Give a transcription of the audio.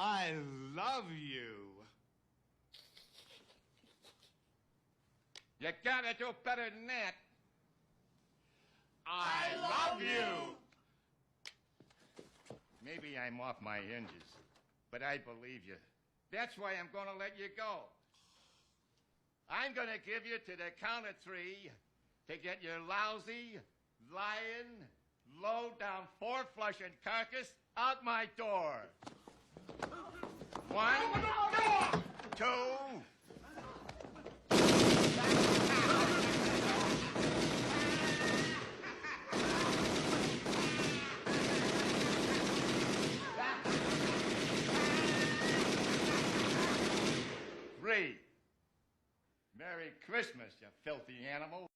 I love you. You gotta do better than that. I love you. Maybe I'm off my hinges, but I believe you. That's why I'm gonna let you go. I'm gonna give you to the count of 3 to get your lousy, lying, low-down, four-flushing carcass out my door. 1, 2... 3. Merry Christmas, you filthy animal.